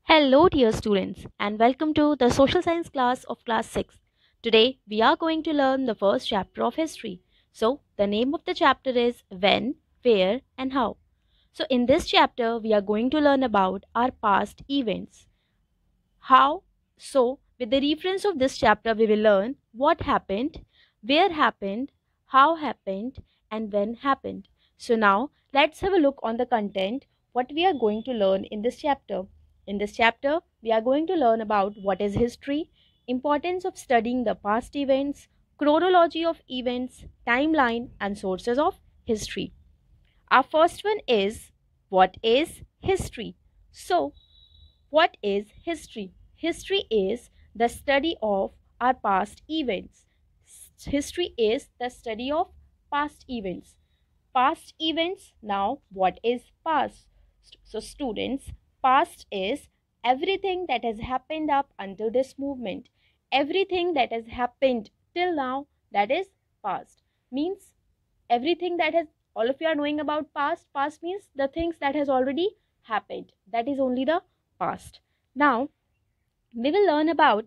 Hello, dear students, and welcome to the social science class of class 6. Today, we are going to learn the first chapter of history. So, the name of the chapter is When, Where, and How. So, in this chapter, we are going to learn about our past events. How? So, with the reference of this chapter, we will learn what happened, where happened, how happened, and when happened. So, now let's have a look on the content, what we are going to learn in this chapter. In this chapter, we are going to learn about what is history, importance of studying the past events, chronology of events, timeline, and sources of history. Our first one is what is history? So, what is history? History is the study of our past events. History is the study of past events. Past events, now what is past? So, students, past is everything that has happened up until this movement. Everything that has happened till now, that is past. Means everything that has, all of you are knowing about past means the things that has already happened, that is only the past. Now we will learn about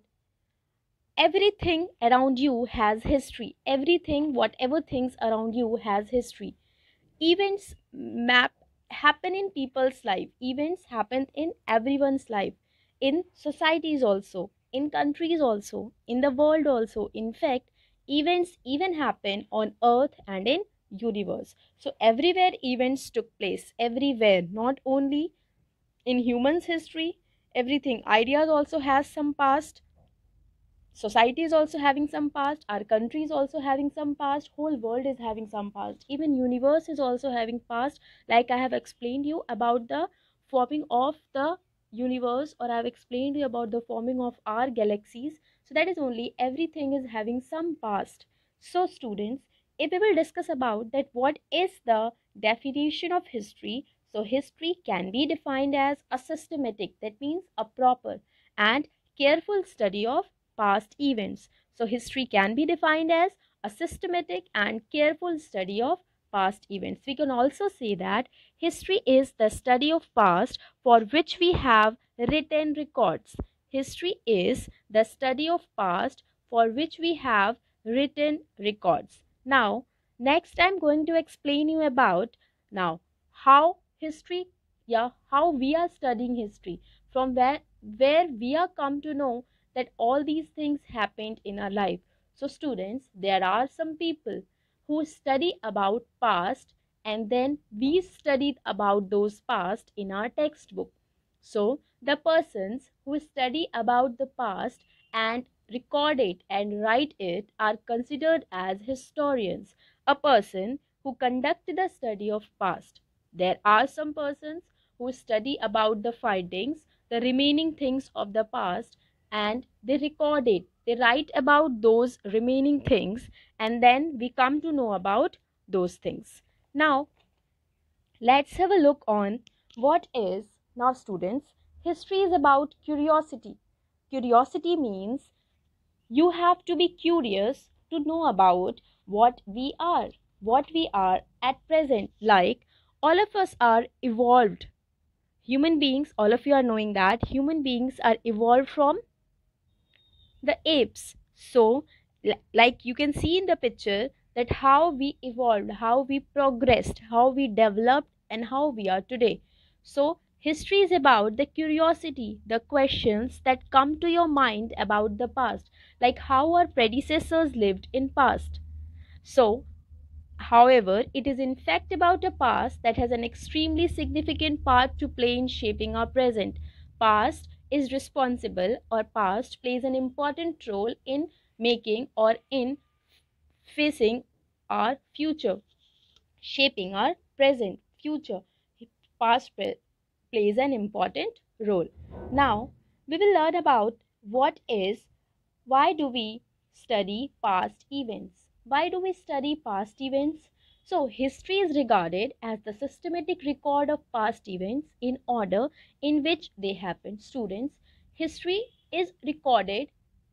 everything around you has history. Everything, whatever things around you has history. Events map happen in people's life. Events happen in everyone's life, in societies also, in countries also, in the world also. In fact, events even happen on earth and in universe. So everywhere events took place, everywhere, not only in humans history. Everything, ideas also has some past, society is also having some past, our country is also having some past, whole world is having some past, even universe is also having past. Like I have explained you about the forming of the universe, or I have explained you about the forming of our galaxies. So that is only, everything is having some past. So students, if we will discuss about that what is the definition of history, so history can be defined as a systematic, that means a proper and careful study of past events. So, history can be defined as a systematic and careful study of past events. We can also say that history is the study of past for which we have written records. History is the study of past for which we have written records. Now, next I'm going to explain you about now how history, how we are studying history, from where we are come to know that all these things happened in our life. So students, there are some people who study about past, and then we studied about those past in our textbook. So the persons who study about the past and record it and write it are considered as historians, a person who conduct the study of past. There are some persons who study about the findings, the remaining things of the past, and they record it, they write about those remaining things, and then we come to know about those things. Now let's have a look on what is, now students, history is about curiosity. Curiosity means you have to be curious to know about what we are at present. Like, all of us are evolved human beings, all of you are knowing that human beings are evolved from the apes. So like you can see in the picture that how we evolved, how we progressed, how we developed, and how we are today. So history is about the curiosity, the questions that come to your mind about the past, like how our predecessors lived in past. So however, it is in fact about a past that has an extremely significant part to play in shaping our present. Past is responsible, or past plays an important role in making or in facing our future, shaping our present, future. Past plays an important role. Now, we will learn about what is, why do we study past events? Why do we study past events? So, history is regarded as the systematic record of past events in order in which they happened. Students, history is recorded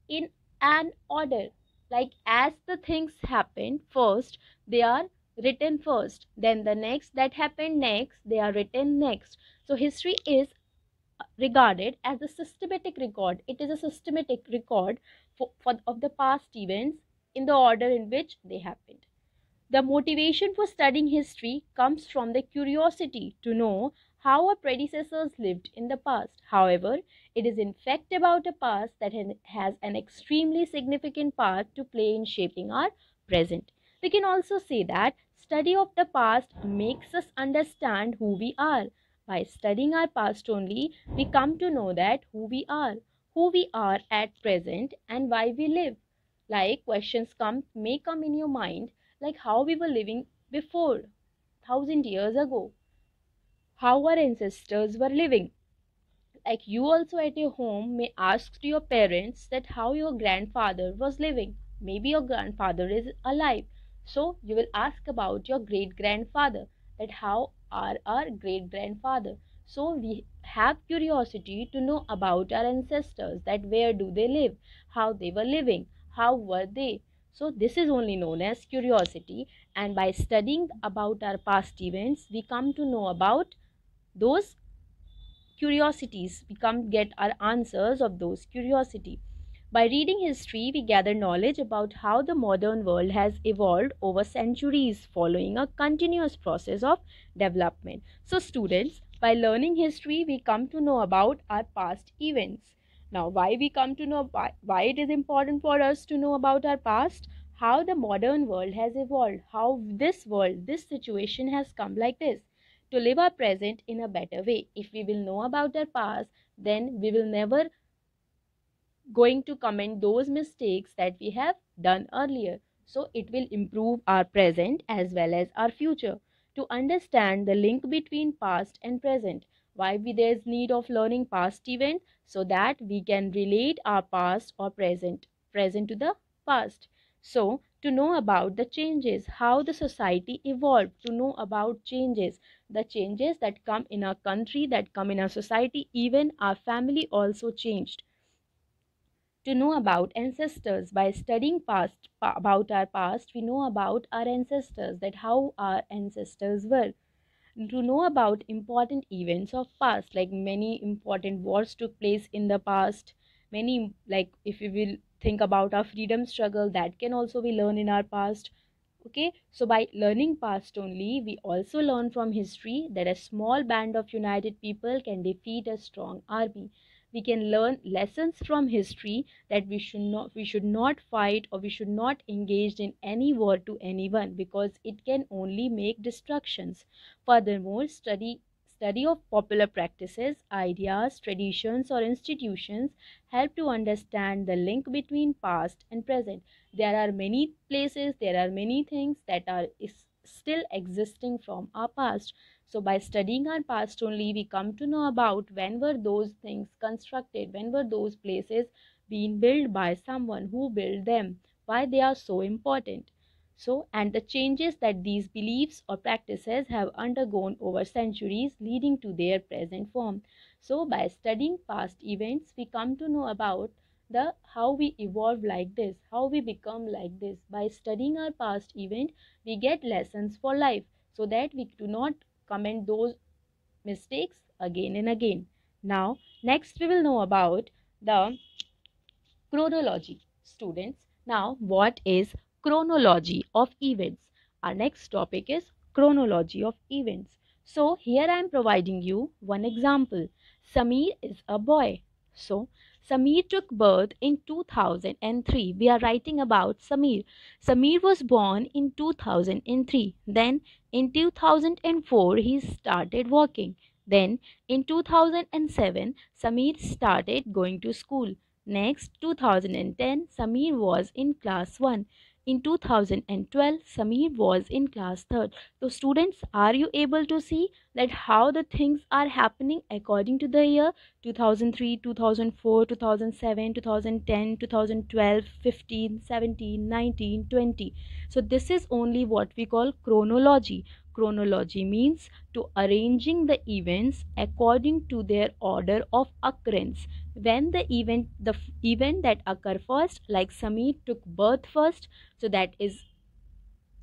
in an order. Like, as the things happen, first they are written first, then the next that happened next, they are written next. So, history is regarded as a systematic record. It is a systematic record of the past events in the order in which they happened. The motivation for studying history comes from the curiosity to know how our predecessors lived in the past. However, it is in fact about a past that has an extremely significant part to play in shaping our present. We can also say that study of the past makes us understand who we are. By studying our past only, we come to know that who we are at present and why we live. Like questions may come in your mind, like how we were living before 1,000 years ago, how our ancestors were living. Like you also at your home may ask to your parents that how your grandfather was living. Maybe your grandfather is alive, so you will ask about your great grandfather, that how are our great grandfather. So we have curiosity to know about our ancestors, that where do they live, how they were living, how were they. So this is only known as curiosity, and by studying about our past events we come to know about those curiosities. We come get our answers of those curiosity. By reading history, we gather knowledge about how the modern world has evolved over centuries following a continuous process of development. So, students, by learning history, we come to know about our past events. Now, why we come to know why it is important for us to know about our past, how the modern world has evolved, how this world, this situation has come like this, to live our present in a better way. If we will know about our past, then we will never going to comment those mistakes that we have done earlier. So it will improve our present as well as our future. To understand the link between past and present, why there is need of learning past event, so that we can relate our past or present to the past. So to know about the changes, how the society evolved, to know about changes, the changes that come in our country, that come in our society, even our family also changed. To know about ancestors, by studying about our past we know about our ancestors, that how our ancestors were. To know about important events of past, like many important wars took place in the past, many, like if we will think about our freedom struggle, that can also be learned in our past. Okay, so by learning past only we also learn from history that a small band of united people can defeat a strong army. We can learn lessons from history, that we should not fight, or we should not engage in any war to anyone, because it can only make destructions. Furthermore, study of popular practices, ideas, traditions, or institutions help to understand the link between past and present. There are many places, there are many things that are still existing from our past. So by studying our past only we come to know about when were those things constructed, when were those places being built by someone, who built them, why they are so important. So, and the changes that these beliefs or practices have undergone over centuries, leading to their present form. So by studying past events we come to know about the how we evolve like this, how we become like this. By studying our past event we get lessons for life, so that we do not commit those mistakes again and again. Now next we will know about the chronology. Students, now what is chronology of events? Our next topic is chronology of events. So here I am providing you one example. Samir is a boy. So Samir took birth in 2003. We are writing about Samir. Samir was born in 2003. Then in 2004 he started working. Then in 2007 Samir started going to school. Next, 2010, Samir was in class 1. In 2012, Samir was in class 3rd. So, students, are you able to see that how the things are happening according to the year 2003, 2004, 2007, 2010, 2012, 15, 17, 19, 20. So, this is only what we call chronology. Chronology means to arranging the events according to their order of occurrence. When the event that occur first, like Samir took birth first, so that is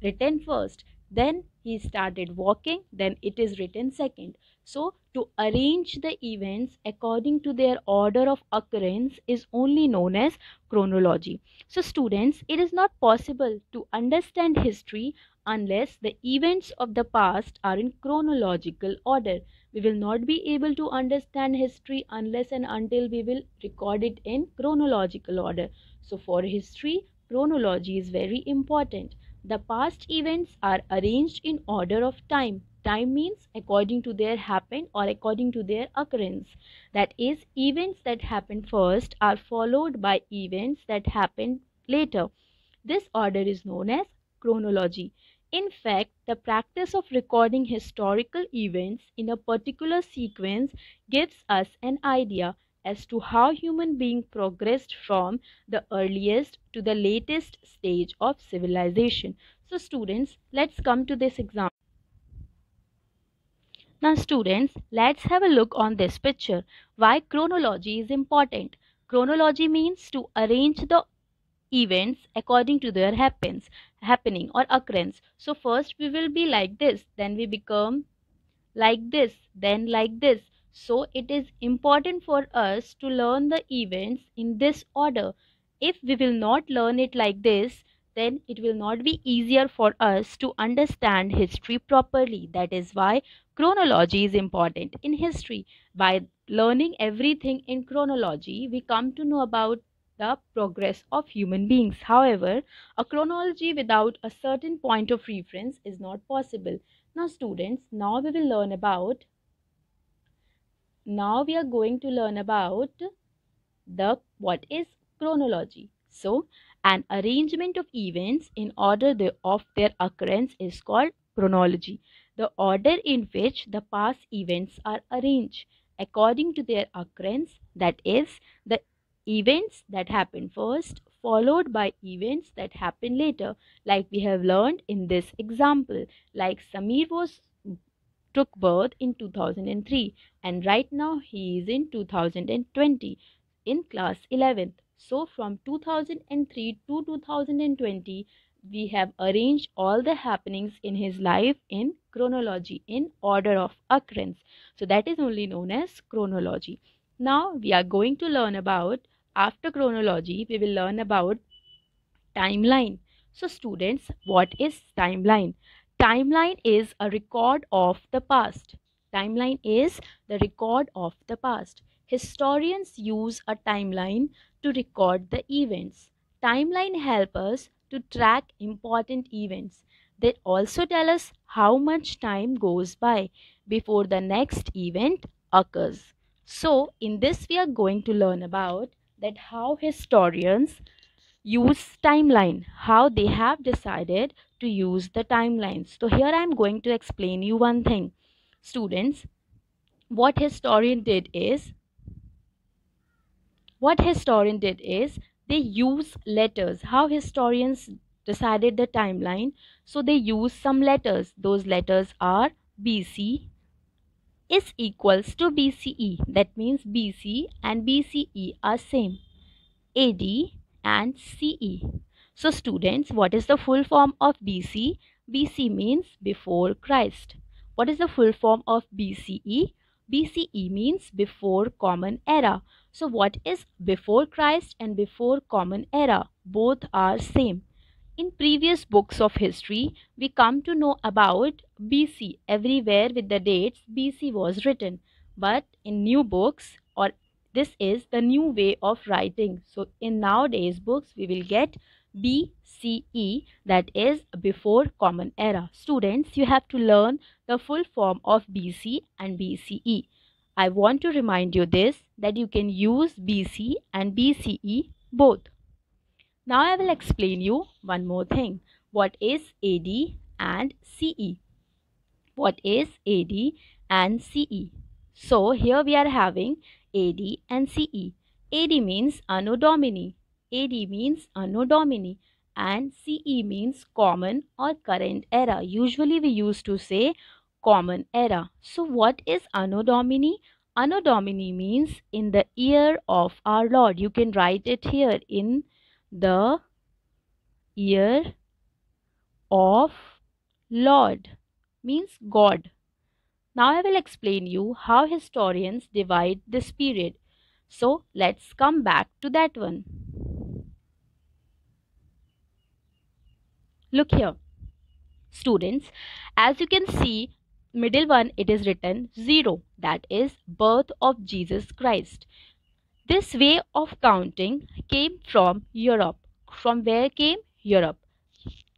written first. Then he started walking, then it is written second. So to arrange the events according to their order of occurrence is only known as chronology. So students, it is not possible to understand history unless the events of the past are in chronological order. We will not be able to understand history unless and until we will record it in chronological order. So for history, chronology is very important. The past events are arranged in order of time. Time means according to their happen or according to their occurrence. That is, events that happen first are followed by events that happen later. This order is known as chronology. In fact, the practice of recording historical events in a particular sequence gives us an idea as to how human beings progressed from the earliest to the latest stage of civilization. So students, let's come to this example. Now students, let's have a look on this picture. Why chronology is important. Chronology means to arrange the events according to their happening or occurrence. So first we will be like this, then we become like this, then like this. So it is important for us to learn the events in this order. If we will not learn it like this, then it will not be easier for us to understand history properly. That is why chronology is important in history. By learning everything in chronology, we come to know about the progress of human beings. However, a chronology without a certain point of reference is not possible. Now students, now we are going to learn about the what is chronology. So an arrangement of events in order of their occurrence is called chronology. The order in which the past events are arranged according to their occurrence, that is, the events that happen first followed by events that happen later, like we have learned in this example. Like Samir was took birth in 2003 and right now he is in 2020 in class 11th. So from 2003 to 2020 we have arranged all the happenings in his life in chronology, in order of occurrence. So that is only known as chronology. Now we are going to learn about, after chronology we will learn about timeline. So students, what is timeline? Timeline is a record of the past. Timeline is the record of the past. Historians use a timeline to record the events. Timeline help us to track important events. They also tell us how much time goes by before the next event occurs. So in this we are going to learn about that how historians use timeline, how they have decided to use the timelines. So here I am going to explain you one thing. Students, what historian did is they use letters. How historians decided the timeline? So they use some letters. Those letters are BC is equals to BCE. That means BC and BCE are same. AD and CE. So students, what is the full form of BC? BC means before Christ. What is the full form of BCE? BCE means before Common Era. So what is before Christ and before Common Era? Both are same. In previous books of history, we come to know about BC. Everywhere with the dates BC was written. But in new books, or this is the new way of writing. So in nowadays books, we will get BCE, that is before Common Era. Students, you have to learn the full form of BC and BCE. I want to remind you this, that you can use BC and BCE both. Now I will explain you one more thing. What is AD and CE? What is AD and CE? So here we are having AD and CE. AD means Anno Domini. AD means Anno Domini and CE means common or current era. Usually we used to say common era. So what is Anno Domini? Anno Domini means in the year of our Lord. You can write it here, in the year of Lord. means God. Now I will explain you how historians divide this period. So let's come back to that one. Look here, students, as you can see, middle one it is written 0, that is birth of Jesus Christ. This way of counting came from Europe. From where came? Europe.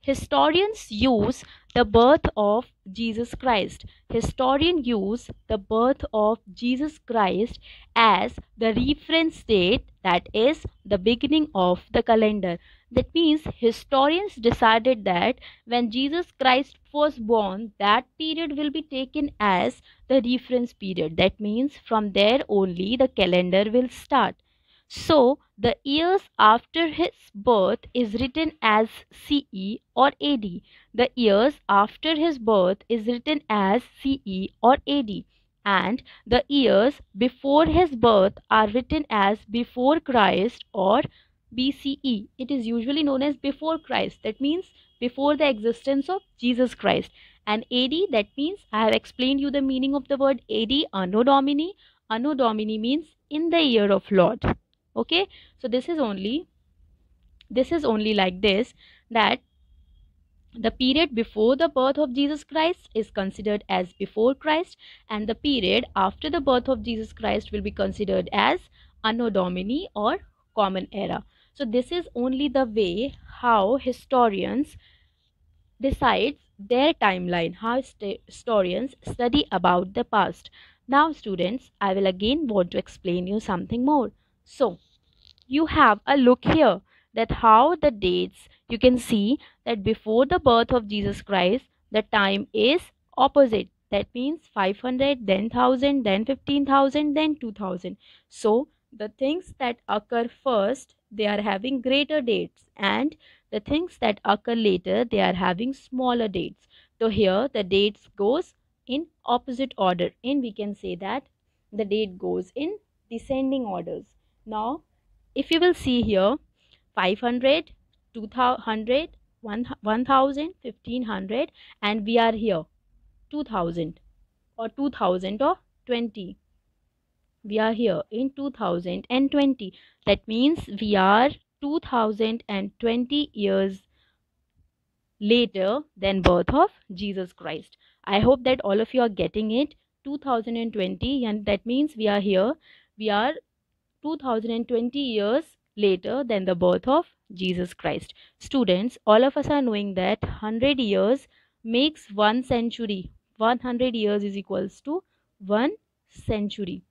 Historians use the birth of Jesus Christ. Historians use the birth of Jesus Christ as the reference date, that is the beginning of the calendar. That means historians decided that when Jesus Christ was born, that period will be taken as the reference period. That means from there only the calendar will start. So, the years after his birth is written as CE or AD. The years after his birth is written as CE or AD. And the years before his birth are written as before Christ or BCE. It is usually known as before Christ. That means before the existence of Jesus Christ. And AD, that means I have explained you the meaning of the word AD, Anno Domini. Anno Domini means in the year of Lord. Okay, so this is only like this, that the period before the birth of Jesus Christ is considered as before Christ, and the period after the birth of Jesus Christ will be considered as Anno Domini or Common Era. So this is only the way how historians decides their timeline, how historians study about the past. Now students, I will again want to explain you something more. So you have a look here, that how the dates, you can see that before the birth of Jesus Christ the time is opposite. That means 500, then 1000, then 15,000, then 2000. So the things that occur first, they are having greater dates, and the things that occur later, they are having smaller dates. So here the dates goes in opposite order, and we can say that the date goes in descending orders. Now if you will see here, 500, 200, 1000, 1500, and we are here 2000 or 2000 or 20. We are here in 2020. That means we are 2020 years later than birth of Jesus Christ. I hope that all of you are getting it. 2020, and that means we are here. We are 2020 years later than the birth of Jesus Christ. Students, all of us are knowing that 100 years makes 1 century. 100 years is equals to 1 century.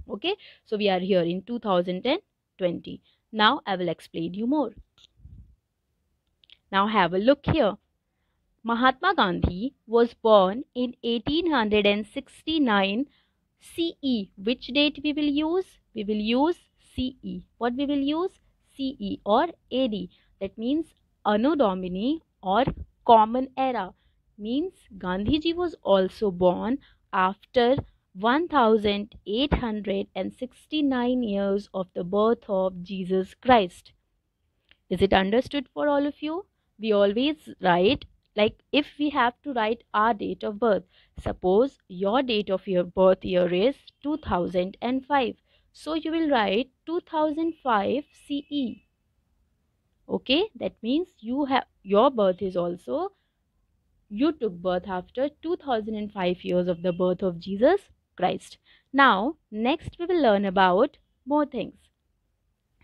Okay, so we are here in 2020. Now I will explain you more. Now have a look here. Mahatma Gandhi was born in 1869 CE. Which date we will use? We will use CE. What we will use? CE or AD. That means Anno Domini or Common Era. Means Gandhiji was also born after 1869 years of the birth of Jesus Christ. Is it understood for all of you? We always write, like if we have to write our date of birth, suppose your date of your birth year is 2005, so you will write 2005 CE. Okay, that means your birth is also, you took birth after 2005 years of the birth of Jesus Christ. Now next we will learn about more things,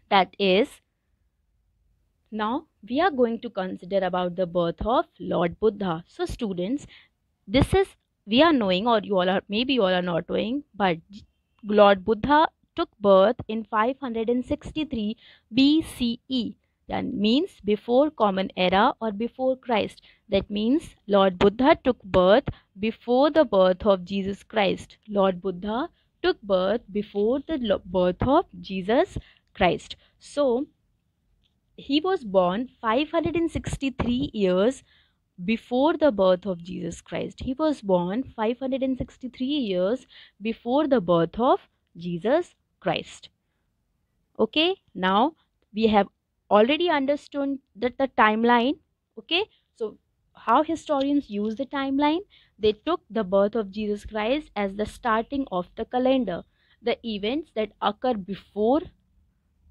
that is, now we are going to consider about the birth of Lord Buddha. So students, this is, we are knowing, or you all are, maybe you all are not knowing, but Lord Buddha took birth in 563 BCE. That means before Common Era or before Christ. That means Lord Buddha took birth before the birth of Jesus Christ. Lord Buddha took birth before the birth of Jesus Christ. So he was born 563 years before the birth of Jesus Christ. He was born 563 years before the birth of Jesus Christ. Okay, now we have already understood that the timeline. Okay, so how historians use the timeline? They took the birth of Jesus Christ as the starting of the calendar. The events that occur before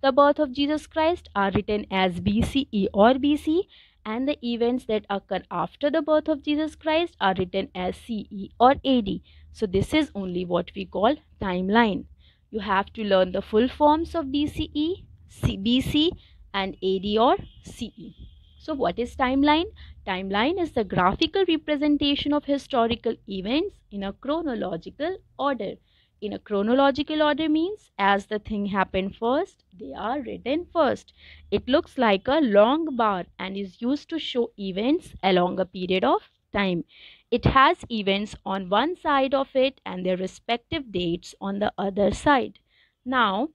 the birth of Jesus Christ are written as BCE or BC, and the events that occur after the birth of Jesus Christ are written as CE or AD. So, this is only what we call timeline. You have to learn the full forms of BCE, BC, and AD or CE. So, what is timeline? Timeline is the graphical representation of historical events in a chronological order. In a chronological order means as the thing happened first, they are written first. It looks like a long bar and is used to show events along a period of time. It has events on one side of it and their respective dates on the other side. Now,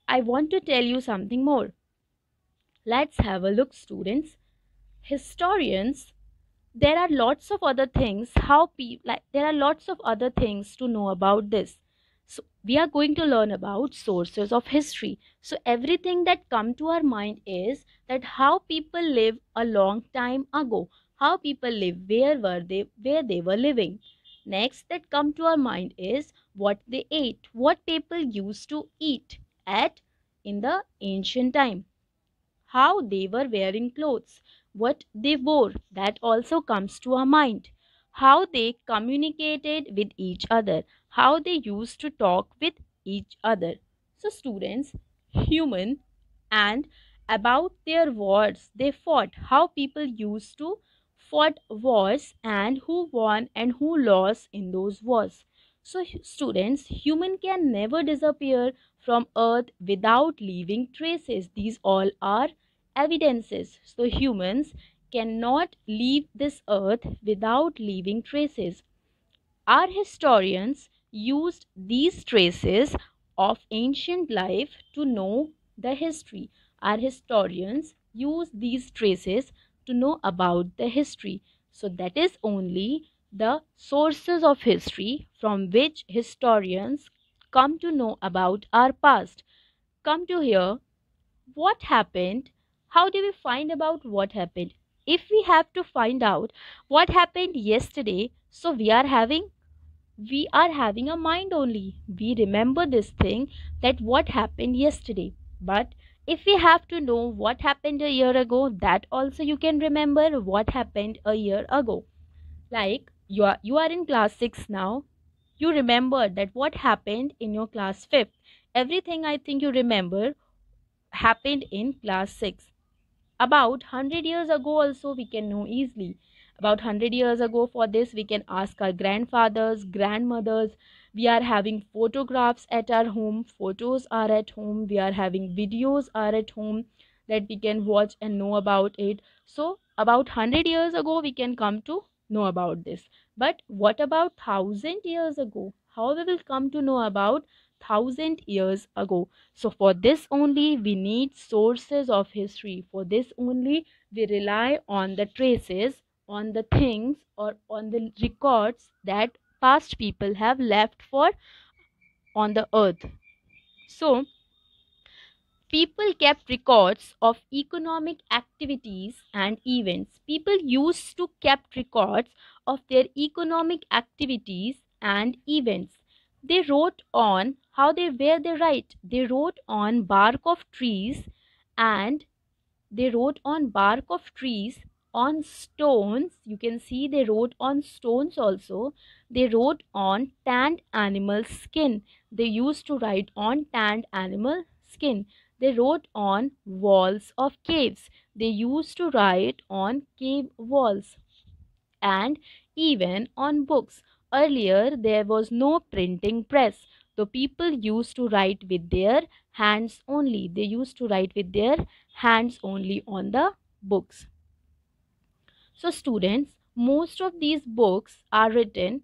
I want to tell you something more. Let's have a look, students. Historians, there are lots of other things there are lots of other things to know about this. So we are going to learn about sources of history. So everything that come to our mind is that how people live a long time ago, how people live, where they were living. Next that come to our mind is what they ate, what people used to eat at in the ancient time, how they were wearing clothes, what they wore, that also comes to our mind. How they communicated with each other, how they used to talk with each other. So, students, human and about their wars they fought, how people used to fought wars and who won and who lost in those wars. So, students, human can never disappear from earth without leaving traces. These all are evidences. So humans cannot leave this earth without leaving traces. Our historians used these traces of ancient life to know the history. Our historians use these traces to know about the history. So that is only the sources of history from which historians come to know about our past. Come to hear what happened. How do we find about what happened? If we have to find out what happened yesterday, so we are having a mind only. We remember this thing that what happened yesterday. But if we have to know what happened a year ago, that also you can remember what happened a year ago. Like you are in class 6 now. You remember that what happened in your class 5th. Everything I think you remember happened in class 6. About 100 years ago also we can know easily. About 100 years ago, for this we can ask our grandfathers, grandmothers. We are having photographs at our home, photos are at home, we are having videos are at home that we can watch and know about it. So about 100 years ago we can come to know about this. But what about 1000 years ago? How we will come to know about 1000 years ago? So for this only we need sources of history. For this only we rely on the traces, on the things or on the records that past people have left for on the earth. So people kept records of economic activities and events. People used to kept records of their economic activities and events. They wrote on how they were they write. They wrote on bark of trees and they wrote on bark of trees, on stones. You can see they wrote on stones also. They wrote on tanned animal skin. They used to write on tanned animal skin. They wrote on walls of caves. They used to write on cave walls and even on books. Earlier, there was no printing press. So people used to write with their hands only. They used to write with their hands only on the books. So, students, most of these books are written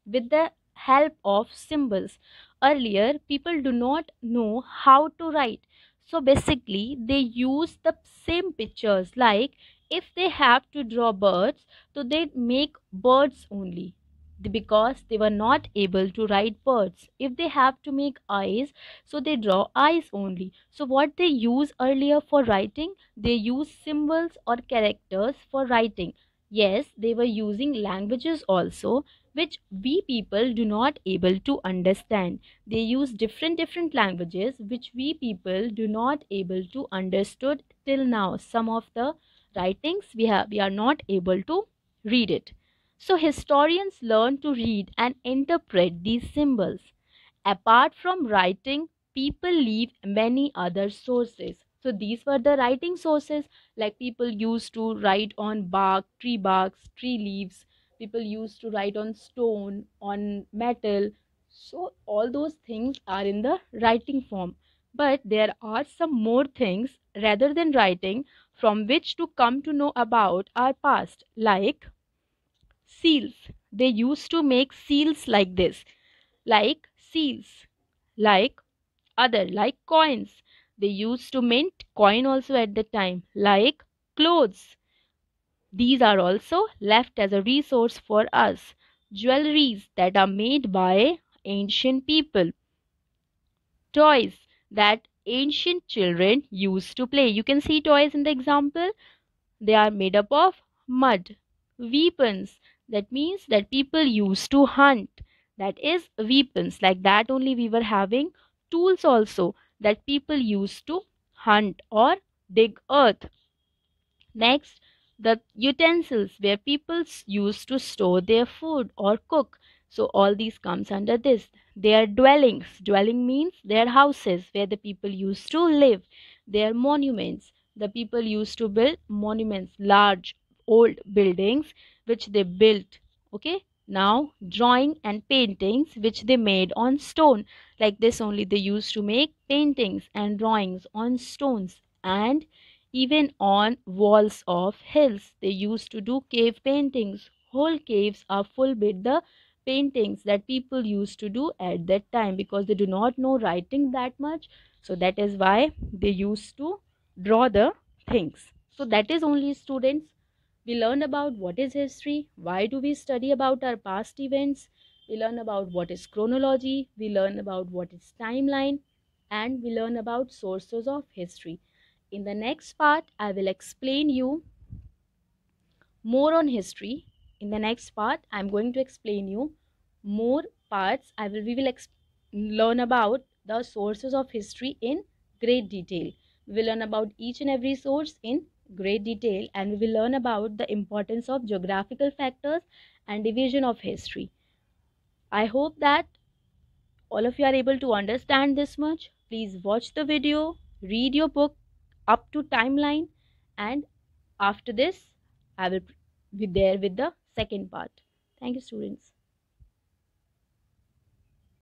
with the help of symbols. Earlier, people do not know how to write. So basically, they use the same pictures. Like if they have to draw birds, so they make birds only. because they were not able to write words. If they have to make eyes, so they draw eyes only. So what they use earlier for writing, they use symbols or characters for writing. Yes, they were using languages also, which we people do not able to understand. They use different languages which we people do not able to understood till now. Some of the writings we are not able to read it. So historians learn to read and interpret these symbols. Apart from writing, people leave many other sources. So these were the writing sources, like people used to write on bark, tree barks, tree leaves. People used to write on stone, on metal. So all those things are in the writing form. But there are some more things rather than writing from which to come to know about our past, like seals. They used to make seals like this, like seals, like like coins. They used to mint coin also at the time, like clothes. These are also left as a resource for us. Jewelries that are made by ancient people. Toys that ancient children used to play. You can see toys in the example. They are made up of mud. Weapons. That means that people used to hunt. That is weapons. Like that only we were having tools also that people used to hunt or dig earth. Next, the utensils where people used to store their food or cook. So all these comes under this. Their dwellings. Dwelling means their houses where the people used to live. Their monuments. The people used to build monuments, large old buildings which they built. Okay. Now drawing and paintings which they made on stone. Like this only they used to make paintings and drawings on stones. And even on walls of hills, they used to do cave paintings. Whole caves are full with the paintings that people used to do at that time because they do not know writing that much. So that is why they used to draw the things. So that is only, students. We learn about what is history, why do we study about our past events, we learn about what is chronology, we learn about what is timeline, and we learn about sources of history. In the next part, I will explain you more on history. In the next part, I am going to explain you more parts. We will learn about the sources of history in great detail. We will learn about each and every source in great detail, and we will learn about the importance of geographical factors and division of history. I hope that all of you are able to understand this much. Please watch the video, read your book up to timeline, and after this I will be there with the second part. Thank you, students.